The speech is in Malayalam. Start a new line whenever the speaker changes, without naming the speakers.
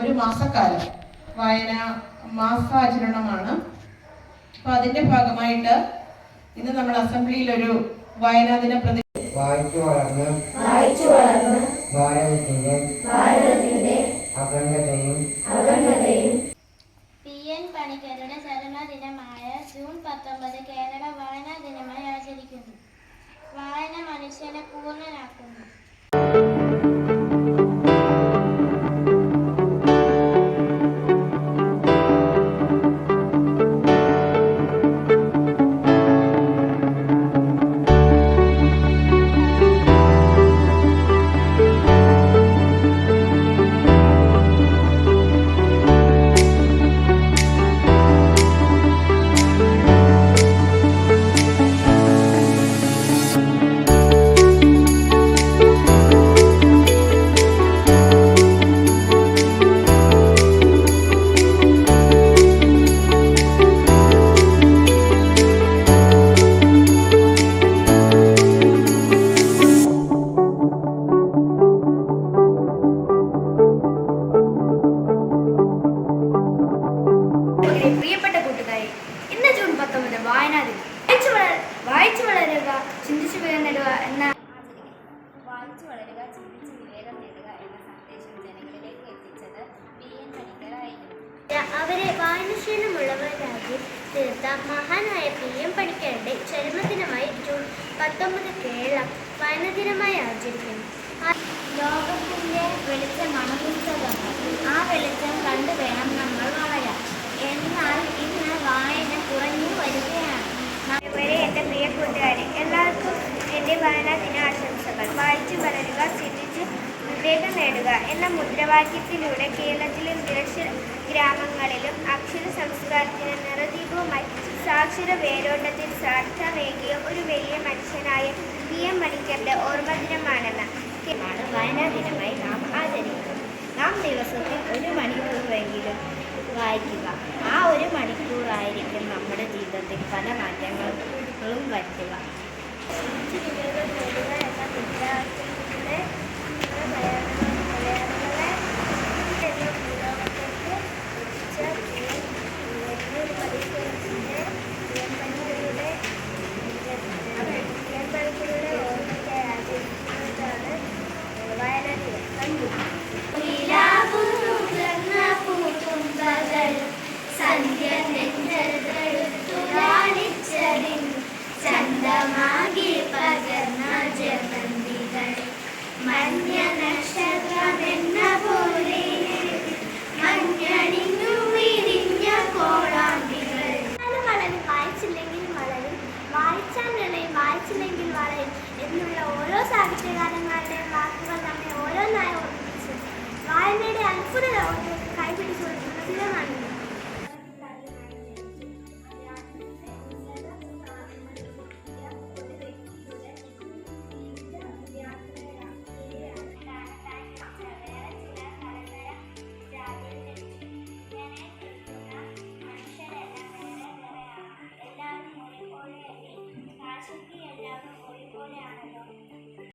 ഒരു മാസക്കാലം വായന മാസാചരണമാണ്. അപ്പോൾ അതിന്റെ ഭാഗമായിട്ട് ഇന്ന് നമ്മൾ അസംബ്ലിയിൽ ഒരു വായനാ ദിന
വായിച്ചു വളർന്ന് ഭാരതത്തിന്റെ അഖണ്ഡതയും
PN പണിക്കരുടെ ചരമദിനമായ ജൂൺ 19 കേരള വായനാ ദിനമായി ആചരിക്കുന്നു. വായന മനുഷ്യനെ പൂർണ്ണനാക്കുന്നു.
പ്രിയപ്പെട്ട കൂട്ടുകാരെ, ഇന്ന് ജൂൺ 19 വായനാ ദിനം. വായിച്ചു വളരുക, ചിന്തിച്ചു വിവേകം നേടുക എന്ന
വായിച്ചു വളരുക, ചിന്തിച്ച് വിവേകം നേടുക എന്ന സന്ദേശം ജനങ്ങളിലേക്ക് എത്തിച്ചത് PN പണിക്കരായിരുന്നു. അവരെ വായനശീലമുള്ളവരാക്കി തീർത്ത മഹാനായ PN പണിക്കരുടെ ചരമദിനമായി ജൂൺ 19 കേരളം വായനാ ദിനമായി ആചരിക്കുന്നു. ലോകത്തിന്റെ വെളിച്ചമാണ് പുസ്തകങ്ങൾ. ആ വെളിച്ചം കണ്ടു വേണം നമ്മൾ വളരാൻ. എന്നാൽ ഇന്ന് വായന കുറഞ്ഞു വരികയാണ്. ഇവരെ എൻ്റെ പ്രിയ കൂട്ടുകാരെ, എല്ലാവർക്കും എൻ്റെ വായനാ ദിനാശംസകൾ. വായിച്ചു വളരുക, ചിന്തിച്ച് വിവേകം നേടുക എന്ന മുദ്രാവാക്യത്തിലൂടെ കേരളത്തിലെ നിരക്ഷര ഗ്രാമങ്ങളിലും അക്ഷര സംസ്കാരത്തിന് നിറദീപവുമായി സാക്ഷര വേരോട്ടത്തിൽ സാർത്ഥമേകിയ ഒരു വലിയ മനുഷ്യനായ PN പണിക്കരുടെ ഓർമ്മദിനമാണെന്ന് വായനാ ദിനമായി നാം ആചരിക്കുന്നു. നാം ദിവസത്തിൽ 1 മണിക്കൂറെങ്കിലും വായിക്കുക. ആ 1 മണിക്കൂറായിരിക്കും നമ്മുടെ ജീവിതത്തിൽ പല മാറ്റങ്ങളും വരുത്തുക. എന്ന മുദ്രാവാക്യത്തിലൂടെ ചന്ദമാകി പകർന്ന ജമന്തികൾ മഞ്ഞ നക്ഷത്രമെന്ന പോലെ മഞ്ഞണിഞ്ഞു വിരിഞ്ഞ കോളാമ്പികൾ. വളരും, വായിച്ചില്ലെങ്കിൽ വളരും, വായിച്ചാൽ വായിച്ചില്ലെങ്കിൽ വളരും എന്നുള്ള ഓരോ സാഹിത്യകാരന്മാരുടെയും വാക്കുകൾ നമ്മെ ഓരോന്നായി ഓർമ്മിപ്പിച്ചു. വായനയുടെ അത്ഭുത ലോകത്തേക്ക്